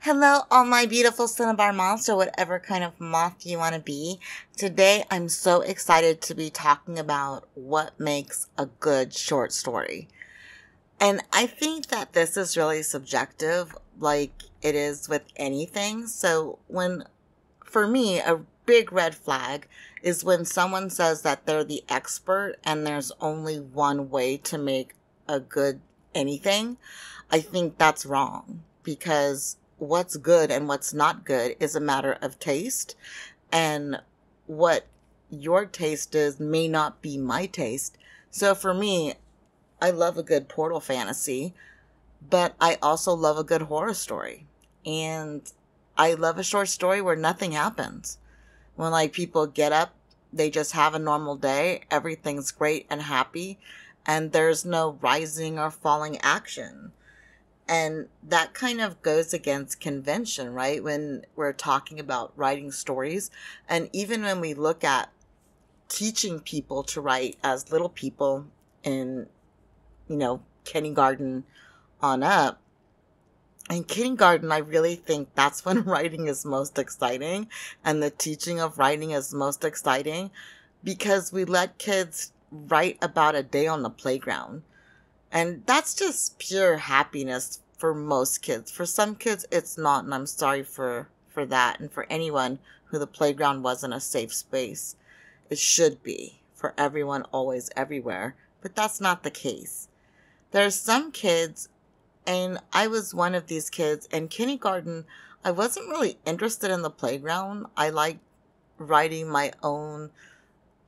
Hello, all my beautiful cinnabar moths, or whatever kind of moth you want to be. Today, I'm so excited to be talking about what makes a good short story. And I think that this is really subjective, like it is with anything. For me, a big red flag is when someone says that they're the expert and there's only one way to make a good anything. I think that's wrong because what's good and what's not good is a matter of taste, and what your taste is may not be my taste. So for me, I love a good portal fantasy, but I also love a good horror story. And I love a short story where nothing happens. When like people get up, they just have a normal day, everything's great and happy, and there's no rising or falling action. And that kind of goes against convention, right? When we're talking about writing stories. And even when we look at teaching people to write as little people in, kindergarten on up. In kindergarten, I really think that's when writing is most exciting and the teaching of writing is most exciting because we let kids write about a day on the playground. And that's just pure happiness for most kids. For some kids, it's not, and I'm sorry for that. And for anyone who the playground wasn't a safe space, it should be for everyone, always, everywhere. But that's not the case. There's some kids, and I was one of these kids. In kindergarten, I wasn't really interested in the playground. I liked writing my own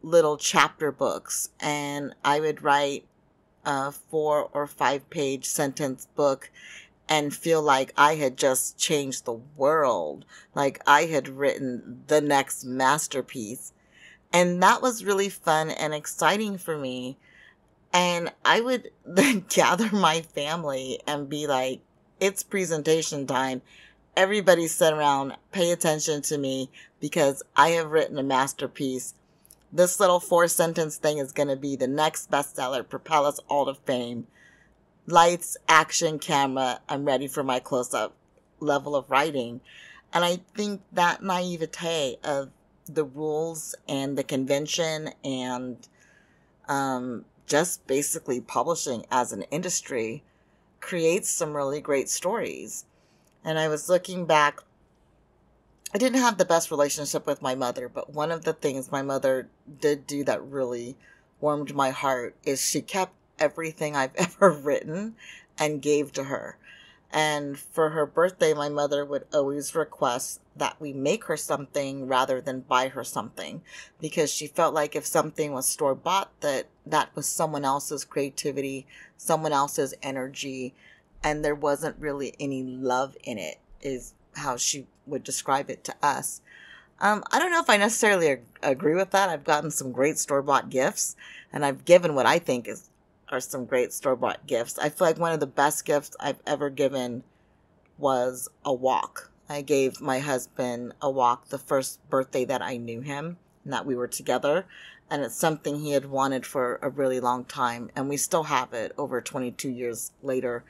little chapter books, and I would write a 4 or 5 page sentence book and feel like I had just changed the world, like I had written the next masterpiece. And that was really fun and exciting for me. And I would then gather my family and be like, it's presentation time. Everybody sit around, pay attention to me because I have written a masterpiece. This little 4 sentence thing is going to be the next bestseller, propel us all to fame. Lights, action, camera, I'm ready for my close-up level of writing. And I think that naivete of the rules and the convention and just basically publishing as an industry creates some really great stories. And I was looking back, I didn't have the best relationship with my mother, but one of the things my mother did do that really warmed my heart is she kept everything I've ever written and gave to her. And for her birthday, my mother would always request that we make her something rather than buy her something, because she felt like if something was store bought, that was someone else's creativity, someone else's energy, and there wasn't really any love in it, is how she would describe it to us. I don't know if I necessarily agree with that. I've gotten some great store-bought gifts, and I've given what I think are some great store-bought gifts. I feel like one of the best gifts I've ever given was a walk. I gave my husband a walk the first birthday that I knew him and that we were together, and it's something he had wanted for a really long time, and we still have it over 22 years later,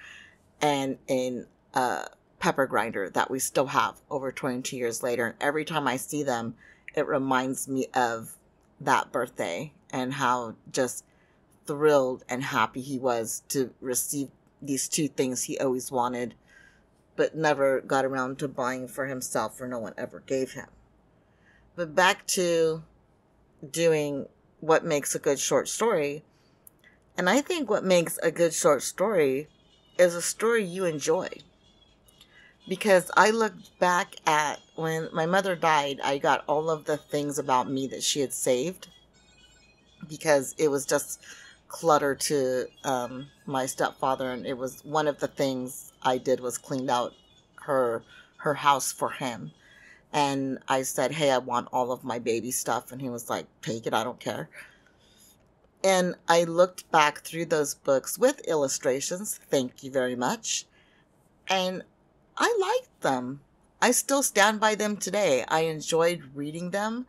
and in a pepper grinder that we still have over 22 years later. And every time I see them, it reminds me of that birthday and how just thrilled and happy he was to receive these 2 things he always wanted but never got around to buying for himself, or no one ever gave him. But back to doing what makes a good short story. And I think what makes a good short story is a story you enjoy. Because I looked back at when my mother died, I got all of the things about me that she had saved because it was just clutter to my stepfather, and it was one of the things I did was cleaned out her house for him. And I said, hey, I want all of my baby stuff, and he was like, take it, I don't care. And I looked back through those books with illustrations, thank you very much, and I liked them. I still stand by them today. I enjoyed reading them.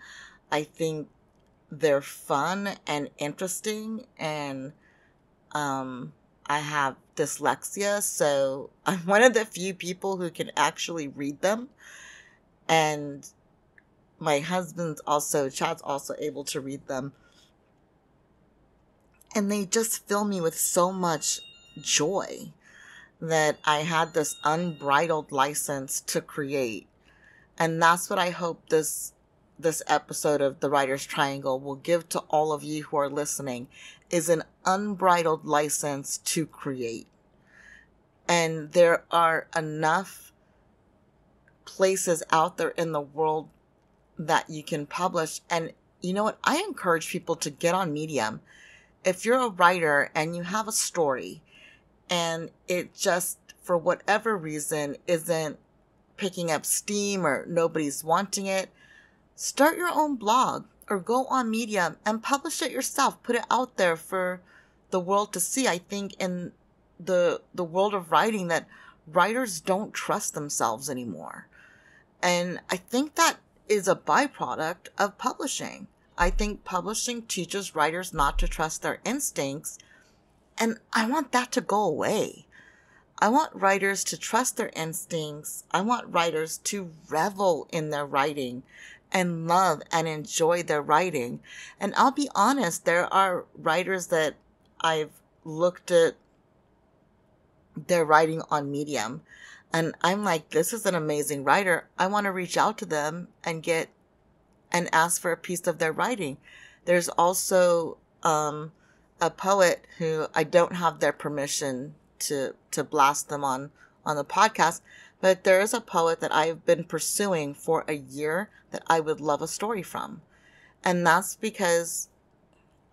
I think they're fun and interesting, and I have dyslexia, so I'm one of the few people who can actually read them. And my Chad's also able to read them. And they just fill me with so much joy that I had this unbridled license to create. And that's what I hope this episode of The Writer's Triangle will give to all of you who are listening, is an unbridled license to create. And there are enough places out there in the world that you can publish. And you know what? I encourage people to get on Medium. If you're a writer and you have a story and it just, for whatever reason, isn't picking up steam or nobody's wanting it, start your own blog or go on Medium and publish it yourself. Put it out there for the world to see. I think in the world of writing that writers don't trust themselves anymore. And I think that is a byproduct of publishing. I think publishing teaches writers not to trust their instincts, and I want that to go away. I want writers to trust their instincts. I want writers to revel in their writing and love and enjoy their writing. And I'll be honest, there are writers that I've looked at their writing on Medium, and I'm like, this is an amazing writer. I want to reach out to them and ask for a piece of their writing. There's also a poet who I don't have their permission to blast them on the podcast, but there is a poet that I've been pursuing for a year that I would love a story from. And that's because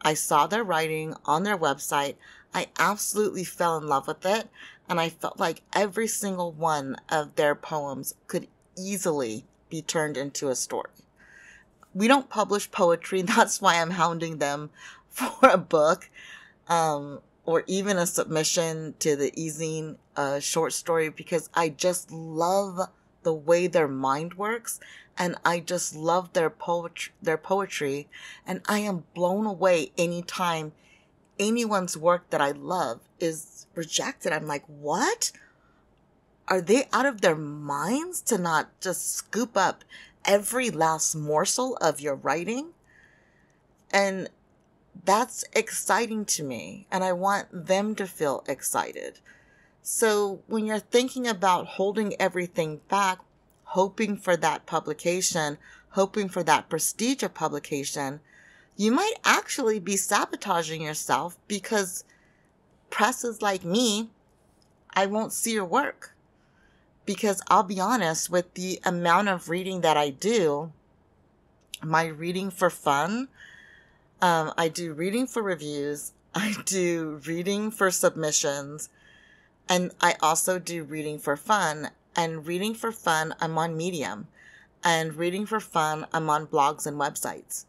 I saw their writing on their website. I absolutely fell in love with it. And I felt like every single one of their poems could easily be turned into a story. We don't publish poetry. That's why I'm hounding them for a book, or even a submission to the easing short story, because I just love the way their mind works, and I just love their poetry, and I am blown away anytime anyone's work that I love is rejected. I'm like, what? Are they out of their minds to not just scoop up every last morsel of your writing? And that's exciting to me, and I want them to feel excited. So when you're thinking about holding everything back, hoping for that publication, hoping for that prestige of publication, you might actually be sabotaging yourself, because presses like me, I won't see your work. Because I'll be honest, with the amount of reading that I do, my reading for fun, I do reading for reviews, I do reading for submissions, and I also do reading for fun. And reading for fun, I'm on Medium. And reading for fun, I'm on blogs and websites.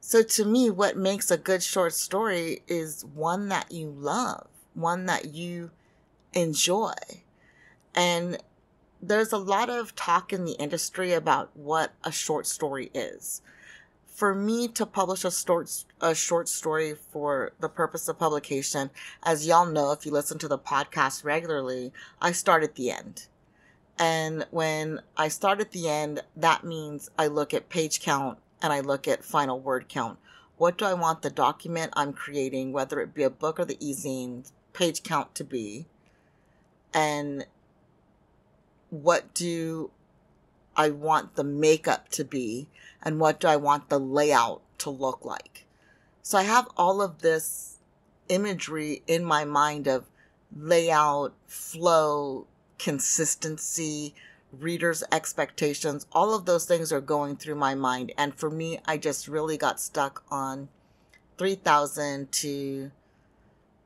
So to me, what makes a good short story is one that you love, one that you enjoy. And there's a lot of talk in the industry about what a short story is. For me to publish a short story for the purpose of publication, as y'all know, if you listen to the podcast regularly, I start at the end. And when I start at the end, that means I look at page count and I look at final word count. What do I want the document I'm creating, whether it be a book or the e-zine, page count to be? And what do I want the makeup to be? And what do I want the layout to look like? So I have all of this imagery in my mind of layout, flow, consistency, readers' expectations. All of those things are going through my mind. And for me, I just really got stuck on 3,000 to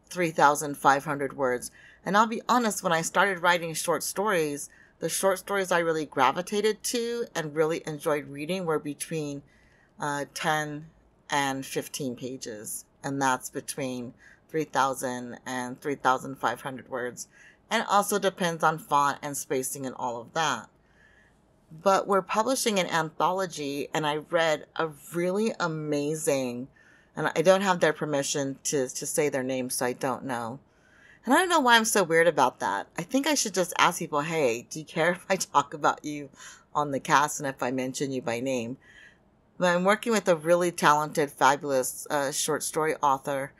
3,500 words. And I'll be honest, when I started writing short stories, the short stories I really gravitated to and really enjoyed reading were between 10 and 15 pages. And that's between 3,000 and 3,500 words. And it also depends on font and spacing and all of that. But we're publishing an anthology, and I read a really amazing, and I don't have their permission to say their name, so I don't know. And I don't know why I'm so weird about that. I think I should just ask people, hey, do you care if I talk about you on the cast and if I mention you by name? But I'm working with a really talented, fabulous short story author.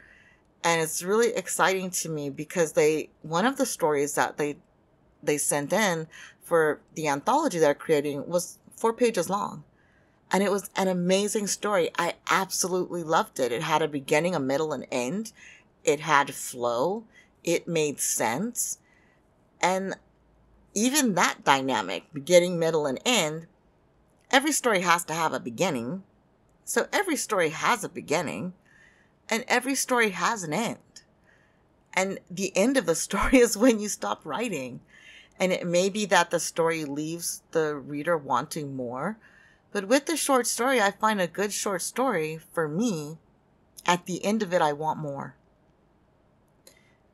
And it's really exciting to me because one of the stories that they sent in for the anthology they're creating was 4 pages long. And it was an amazing story. I absolutely loved it. It had a beginning, a middle, and end. It had flow. It made sense. And even that dynamic, beginning, middle, and end, every story has to have a beginning. So every story has a beginning, and every story has an end. And the end of the story is when you stop writing. And it may be that the story leaves the reader wanting more. But with the short story, I find a good short story, for me, at the end of it, I want more.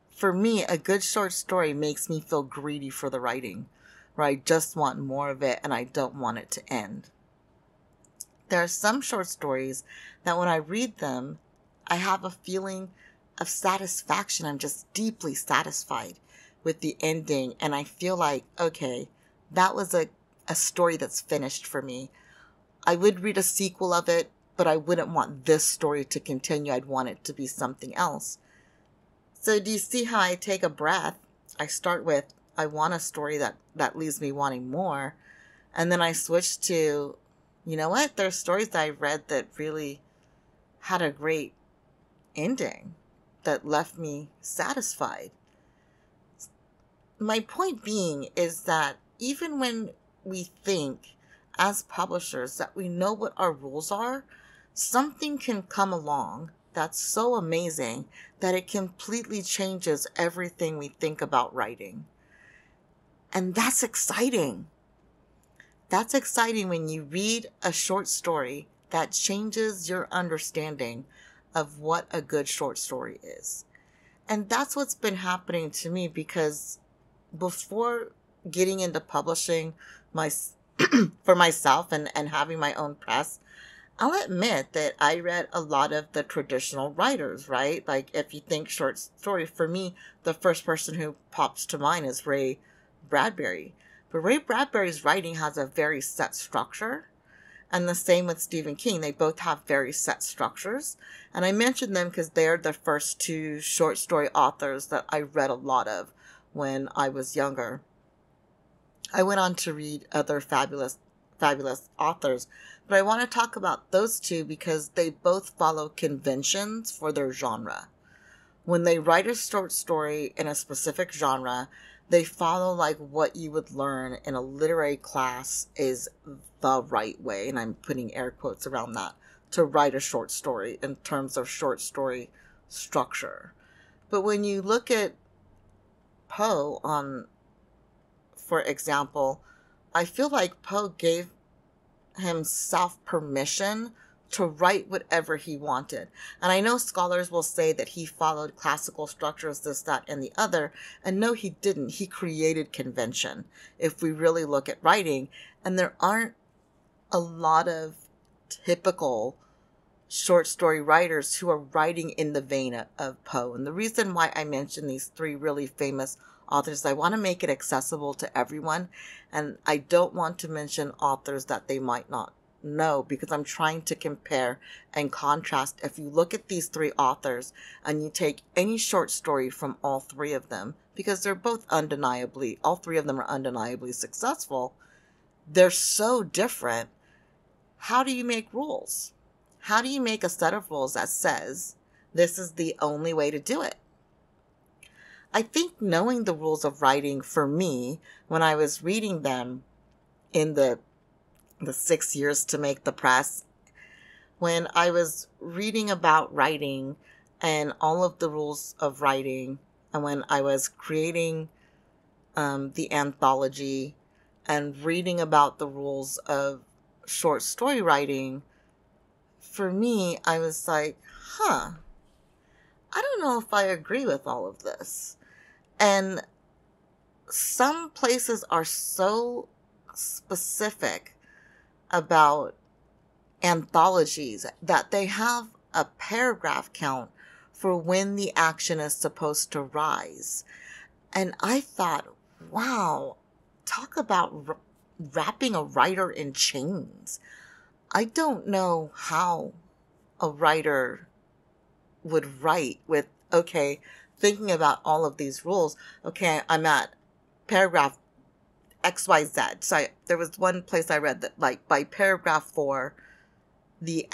For me, a good short story makes me feel greedy for the writing, where I just want more of it and I don't want it to end. There are some short stories that when I read them, I have a feeling of satisfaction. I'm just deeply satisfied with the ending. And I feel like, okay, that was a story that's finished for me. I would read a sequel of it, but I wouldn't want this story to continue. I'd want it to be something else. So do you see how I take a breath? I start with, I want a story that leaves me wanting more. And then I switch to, you know what? There's stories that I read that really had a great ending that left me satisfied. My point being is that even when we think as publishers that we know what our rules are, something can come along that's so amazing that it completely changes everything we think about writing. And that's exciting. That's exciting when you read a short story that changes your understanding of what a good short story is. And that's what's been happening to me, because before getting into publishing my for myself and having my own press, I'll admit that I read a lot of the traditional writers, right? Like if you think short story, for me, the first person who pops to mind is Ray Bradbury. But Ray Bradbury's writing has a very set structure. And the same with Stephen King. They both have very set structures. And I mention them because they're the first two short story authors that I read a lot of when I was younger. I went on to read other fabulous authors, but I want to talk about those two because they both follow conventions for their genre. When they write a short story in a specific genre, they follow like what you would learn in a literary class is the right way, and I'm putting air quotes around that, to write a short story in terms of short story structure. But when you look at Poe for example, I feel like Poe gave himself permission to write whatever he wanted. And I know scholars will say that he followed classical structures, this, that, and the other. And no, he didn't. He created convention, if we really look at writing. And there aren't a lot of typical short story writers who are writing in the vein of Poe. And the reason why I mention these three really famous authors, I want to make it accessible to everyone. And I don't want to mention authors that they might not know, because I'm trying to compare and contrast. If you look at these three authors and you take any short story from all three of them, because they're both all three of them are undeniably successful, they're so different. How do you make rules? How do you make a set of rules that says this is the only way to do it? I think knowing the rules of writing, for me, when I was reading them in the 6 years to make the press, when I was reading about writing and all of the rules of writing, and when I was creating the anthology and reading about the rules of short story writing, for me, I was like, I don't know if I agree with all of this. And some places are so specific about anthologies that they have a paragraph count for when the action is supposed to rise. And I thought, wow, talk about wrapping a writer in chains. I don't know how a writer would write with, okay, thinking about all of these rules. Okay, I'm at paragraph XYZ. So there was one place I read that, like, by paragraph 4, the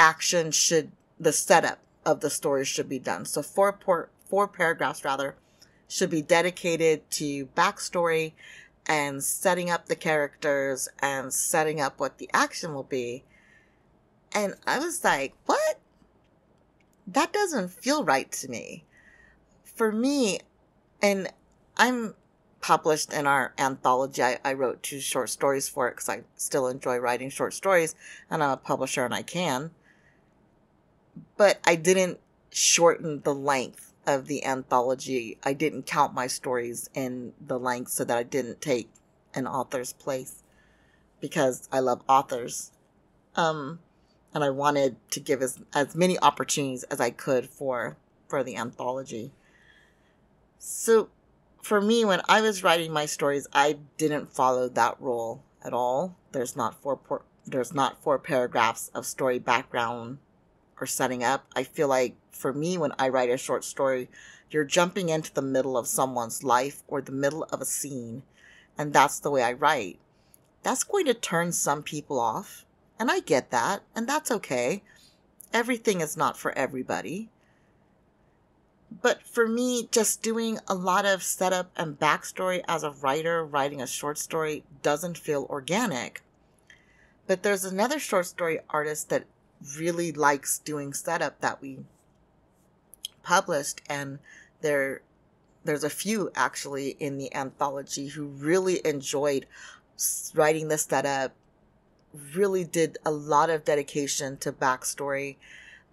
setup of the story should be done. So four paragraphs rather should be dedicated to backstory and setting up the characters and setting up what the action will be. And I was like, what? That doesn't feel right to me. For me, and I'm published in our anthology. I wrote 2 short stories for it because I still enjoy writing short stories, and I'm a publisher and I can. But I didn't shorten the length of the anthology. I didn't count my stories in the length so that I didn't take an author's place, because I love authors. And I wanted to give as many opportunities as I could for the anthology. So for me, when I was writing my stories, I didn't follow that rule at all. There's not four paragraphs of story background or setting up. I feel like for me, when I write a short story, you're jumping into the middle of someone's life or the middle of a scene, and that's the way I write. That's going to turn some people off, and I get that, and that's okay. Everything is not for everybody. But for me, just doing a lot of setup and backstory as a writer, writing a short story, doesn't feel organic. But there's another short story artist that really likes doing setup that we published, and there's a few actually in the anthology who really enjoyed writing the setup, really did a lot of dedication to backstory.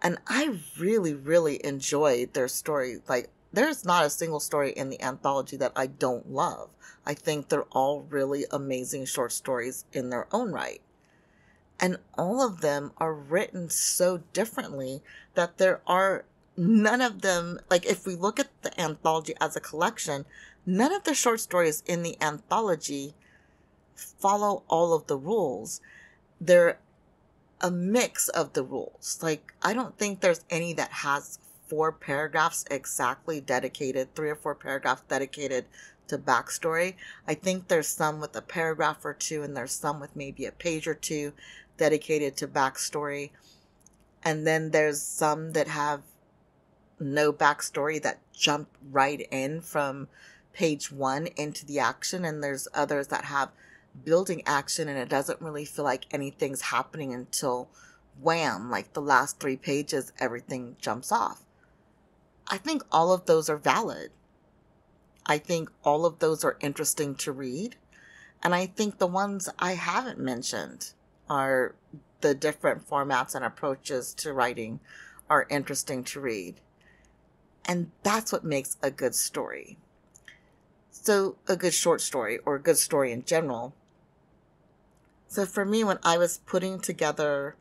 And I really, really enjoyed their story. Like, there's not a single story in the anthology that I don't love. I think they're all really amazing short stories in their own right. And all of them are written so differently that there are none of them, like, if we look at the anthology as a collection, none of the short stories in the anthology follow all of the rules. They're a mix of the rules. Like, I don't think there's any that has 4 paragraphs exactly dedicated, 3 or 4 paragraphs dedicated to backstory. I think there's some with a paragraph or 2, and there's some with maybe a page or 2 dedicated to backstory. And then there's some that have no backstory that jump right in from page 1 into the action. And there's others that have building action, and it doesn't really feel like anything's happening until wham, like the last 3 pages, everything jumps off. I think all of those are valid. I think all of those are interesting to read. And I think the ones I haven't mentioned are the different formats and approaches to writing are interesting to read. And that's what makes a good story. So a good short story, or a good story in general. So for me, when I was putting together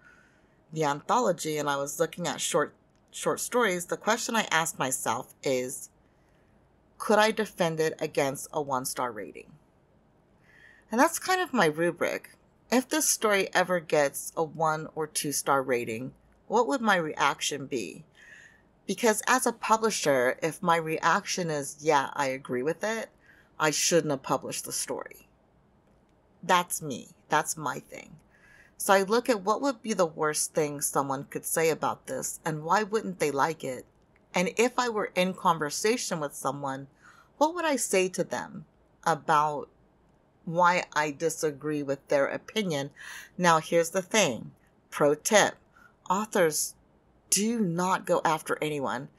the anthology and I was looking at short stories, the question I asked myself is, could I defend it against a 1-star rating? And that's kind of my rubric. If this story ever gets a 1 or 2-star rating, what would my reaction be? Because as a publisher, if my reaction is, yeah, I agree with it, I shouldn't have published the story. That's me. That's my thing. So I look at what would be the worst thing someone could say about this, and why wouldn't they like it? And if I were in conversation with someone, what would I say to them about why I disagree with their opinion? Now, here's the thing. Pro tip. Authors, do not go after anyone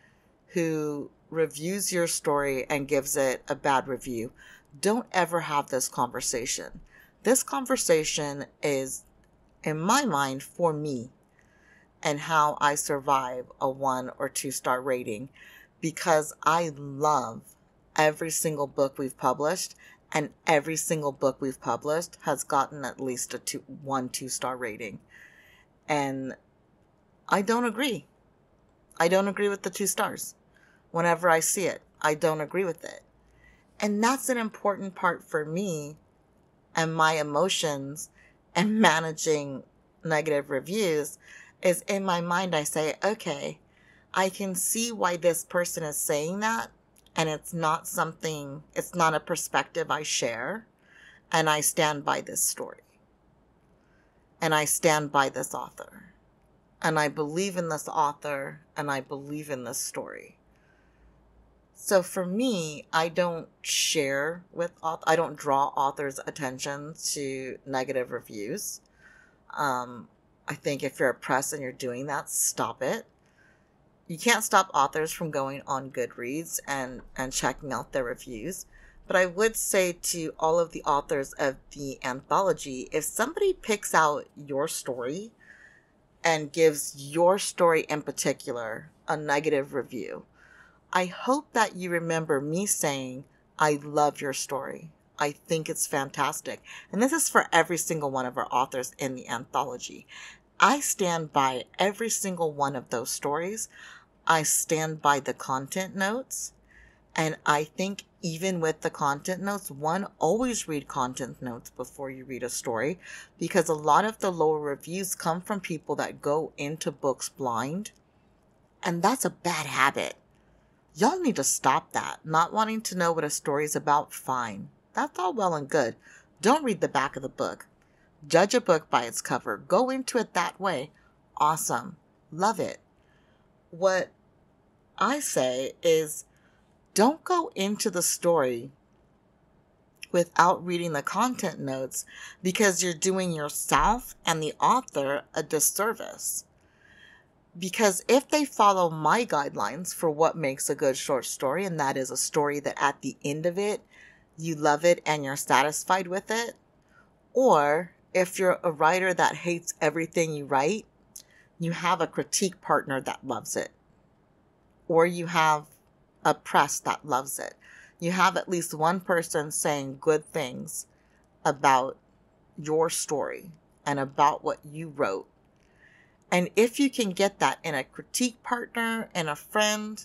who reviews your story and gives it a bad review. Don't ever have this conversation. This conversation is, in my mind, for me and how I survive a 1 or 2-star rating, because I love every single book we've published, and every single book we've published has gotten at least a 2-star rating. And I don't agree. I don't agree with the 2 stars. whenever I see it. I don't agree with it. And that's an important part for me and my emotions and managing negative reviews is in my mind I say, okay, I can see why this person is saying that, and it's not a perspective I share, and I stand by this story. And I stand by this author. And I believe in this author, and I believe in this story. So for me, I don't I don't draw authors' attention to negative reviews. I think if you're a press and you're doing that, stop it. You can't stop authors from going on Goodreads and checking out their reviews. But I would say to all of the authors of the anthology, if somebody picks out your story and gives your story in particular a negative review, I hope that you remember me saying, I love your story. I think it's fantastic. And this is for every single one of our authors in the anthology. I stand by every single one of those stories. I stand by the content notes. And I think even with the content notes, always read content notes before you read a story, because a lot of the lower reviews come from people that go into books blind. And that's a bad habit. Y'all need to stop that. Not wanting to know what a story is about, fine. That's all well and good. Don't read the back of the book. Judge a book by its cover. Go into it that way. Awesome. Love it. What I say is, don't go into the story without reading the content notes, because you're doing yourself and the author a disservice. Because if they follow my guidelines for what makes a good short story, and that is a story that at the end of it, you love it and you're satisfied with it, or if you're a writer that hates everything you write, you have a critique partner that loves it, or you have a press that loves it. You have at least one person saying good things about your story and about what you wrote. And if you can get that in a critique partner and a friend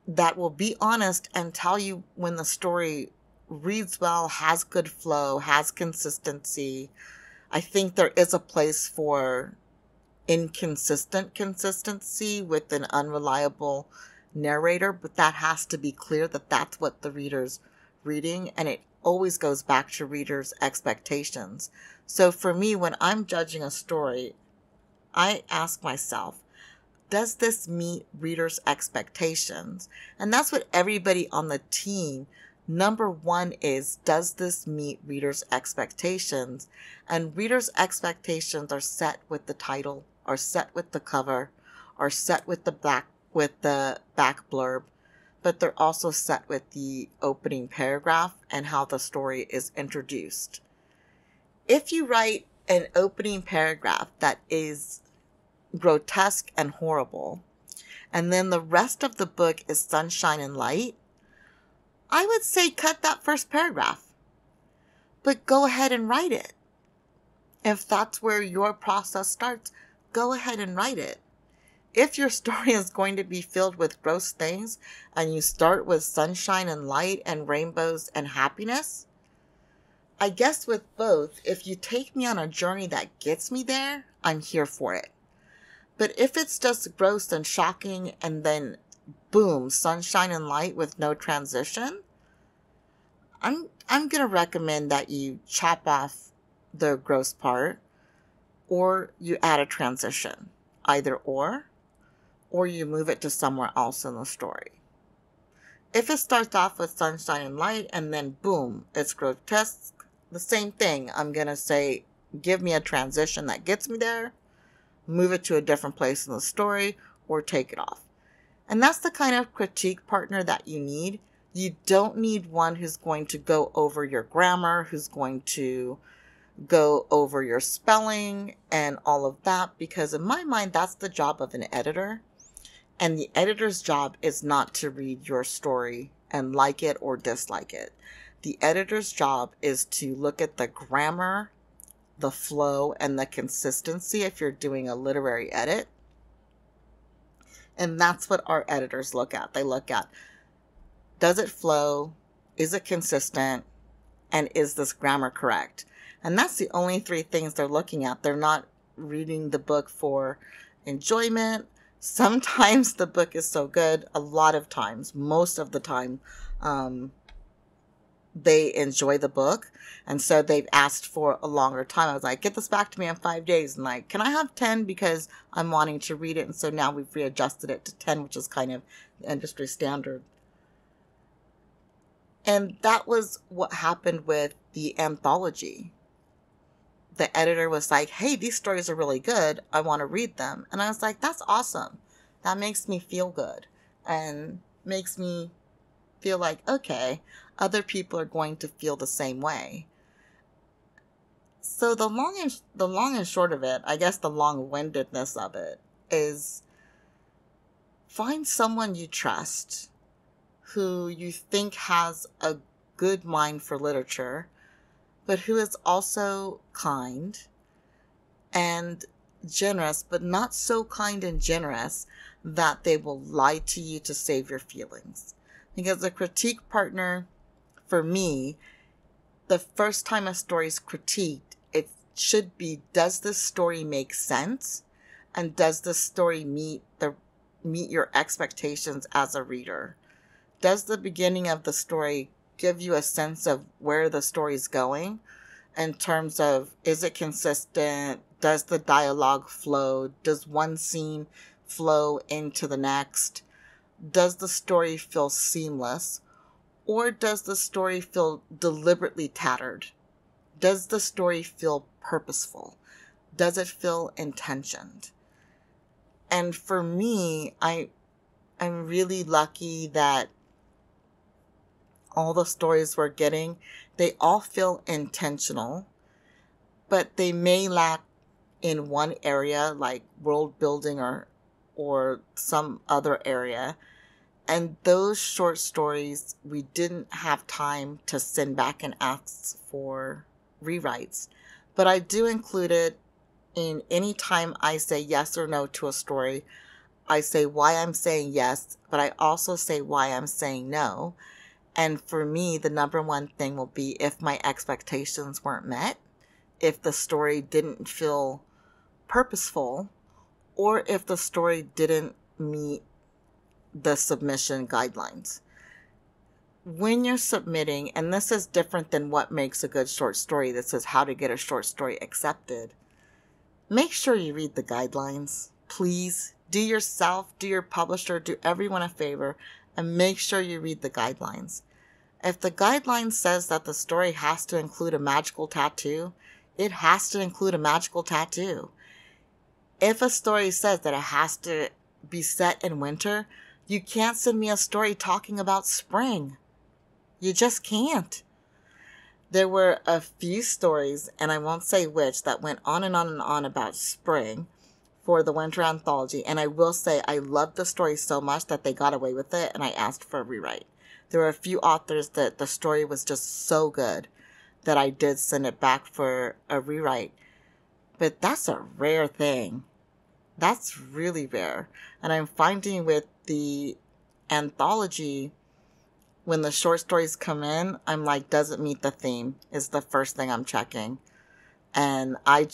that will be honest and tell you when the story reads well, has good flow, has consistency. I think there is a place for inconsistent consistency with an unreliable narrator, but that has to be clear that that's what the reader's reading, and it always goes back to readers' expectations. So for me, when I'm judging a story, I ask myself, does this meet readers' expectations? And that's what everybody on the team, number one is, does this meet readers' expectations? And readers' expectations are set with the title, are set with the cover, are set with the back blurb, but they're also set with the opening paragraph and how the story is introduced. If you write an opening paragraph that is grotesque and horrible, and then the rest of the book is sunshine and light, I would say cut that first paragraph, but go ahead and write it. If that's where your process starts, go ahead and write it. If your story is going to be filled with gross things and you start with sunshine and light and rainbows and happiness, I guess with both, if you take me on a journey that gets me there, I'm here for it. But if it's just gross and shocking and then boom, sunshine and light with no transition, I'm going to recommend that you chop off the gross part, or you add a transition, either or you move it to somewhere else in the story. If it starts off with sunshine and light and then boom, it's grotesque, the same thing. I'm going to say, give me a transition that gets me there, move it to a different place in the story, or take it off. And that's the kind of critique partner that you need. You don't need one who's going to go over your grammar, who's going to go over your spelling and all of that, because in my mind, that's the job of an editor. And the editor's job is not to read your story and like it or dislike it. The editor's job is to look at the grammar, the flow, and the consistency if you're doing a literary edit, And that's what our editors look at. They look at, does it flow? Is it consistent? And is this grammar correct? And that's the only three things they're looking at. They're not reading the book for enjoyment. Sometimes the book is so good. A lot of times, most of the time, they enjoy the book. And so they've asked for a longer time. I was like, get this back to me in 5 days. And like, can I have 10 because I'm wanting to read it? And so now we've readjusted it to 10, which is kind of the industry standard. And that was what happened with the anthology. The editor was like, hey, these stories are really good. I want to read them. And I was like, that's awesome. That makes me feel good and makes me feel like, okay, other people are going to feel the same way. So the long and short of it, I guess the long-windedness of it is, find someone you trust who you think has a good mind for literature, but who is also kind and generous, but not so kind and generous that they will lie to you to save your feelings. Because a critique partner, for me, the first time a story is critiqued, it should be, does this story make sense? And does this story meet your expectations as a reader? Does the beginning of the story give you a sense of where the story's going in terms of, is it consistent? Does the dialogue flow? Does one scene flow into the next? Does the story feel seamless? Or does the story feel deliberately tattered? Does the story feel purposeful? Does it feel intentioned? And for me, I'm really lucky that all the stories we're getting, they all feel intentional, but they may lack in one area, like world building or some other area. And those short stories, we didn't have time to send back and ask for rewrites. But I do include it in any time I say yes or no to a story. I say why I'm saying yes, but I also say why I'm saying no. And for me, the number one thing will be if my expectations weren't met, if the story didn't feel purposeful, or if the story didn't meet the submission guidelines. When you're submitting, and this is different than what makes a good short story, this is how to get a short story accepted, make sure you read the guidelines. Please do yourself, do your publisher, do everyone a favor, and make sure you read the guidelines. If the guideline says that the story has to include a magical tattoo, it has to include a magical tattoo. If a story says that it has to be set in winter, you can't send me a story talking about spring. You just can't. There were a few stories, and I won't say which, that went on and on and on about spring for the winter anthology. And I will say I loved the story so much that they got away with it, and I asked for a rewrite. There were a few authors that the story was just so good that I did send it back for a rewrite. But that's a rare thing. That's really rare. And I'm finding with the anthology, when the short stories come in, I'm like, does it meet the theme? Is the first thing I'm checking. And I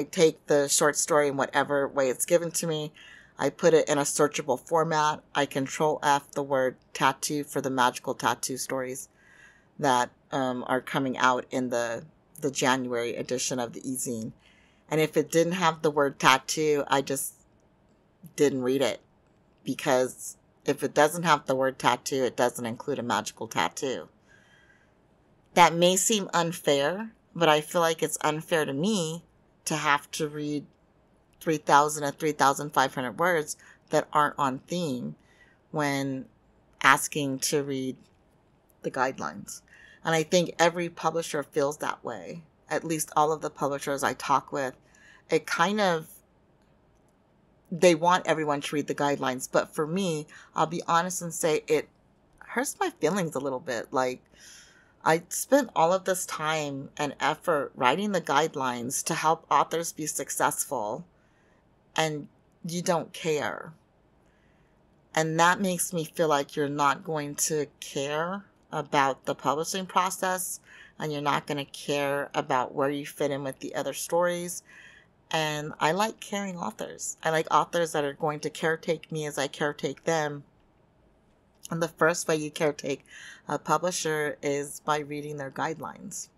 take the short story in whatever way it's given to me. I put it in a searchable format. I Control F the word tattoo for the magical tattoo stories that are coming out in the January edition of the e-zine. And if it didn't have the word tattoo, I just didn't read it. Because if it doesn't have the word tattoo, it doesn't include a magical tattoo. That may seem unfair, but I feel like it's unfair to me to have to read 3,000 or 3,500 words that aren't on theme when asking to read the guidelines. And I think every publisher feels that way. At least all of the publishers I talk with, it kind of, they want everyone to read the guidelines. But for me, I'll be honest and say it hurts my feelings a little bit. Like, I spent all of this time and effort writing the guidelines to help authors be successful. and you don't care. And that makes me feel like you're not going to care about the publishing process, and you're not going to care about where you fit in with the other stories. And I like caring authors. I like authors that are going to caretake me as I caretake them. And the first way you caretake a publisher is by reading their guidelines.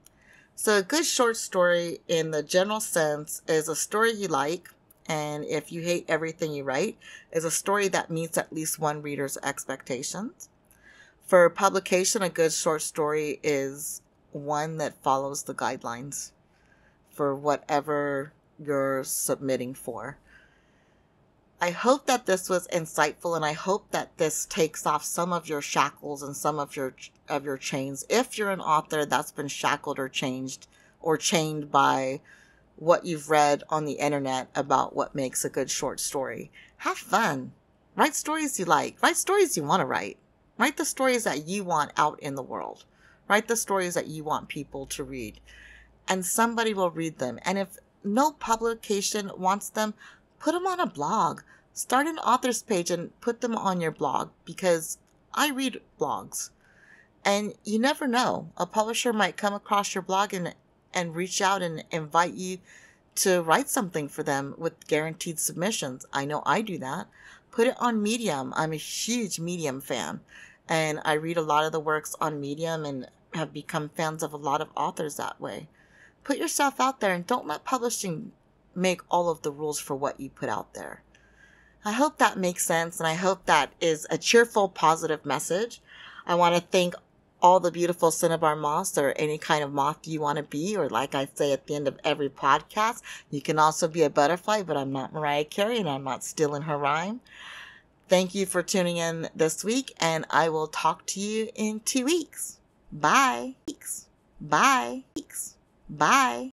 So a good short story in the general sense is a story you like, and if you hate everything you write, is a story that meets at least one reader's expectations. For publication, a good short story is one that follows the guidelines for whatever you're submitting for. I hope that this was insightful, and I hope that this takes off some of your shackles and some of your chains. If you're an author that's been shackled or chained by what you've read on the internet about what makes a good short story, have fun. Write stories you like. Write stories you want to write. Write the stories that you want out in the world. Write the stories that you want people to read. And somebody will read them. And if no publication wants them, put them on a blog. Start an author's page and put them on your blog, because I read blogs. And you never know. A publisher might come across your blog and reach out and invite you to write something for them with guaranteed submissions. I know I do that. Put it on Medium. I'm a huge Medium fan. And I read a lot of the works on Medium and have become fans of a lot of authors that way. Put yourself out there and don't let publishing make all of the rules for what you put out there. I hope that makes sense, and I hope that is a cheerful, positive message. I want to thank all the beautiful cinnabar moths, or any kind of moth you want to be, or like I say at the end of every podcast, you can also be a butterfly, but I'm not Mariah Carey and I'm not stealing her rhyme. Thank you for tuning in this week, and I will talk to you in 2 weeks. Bye. Bye. Bye.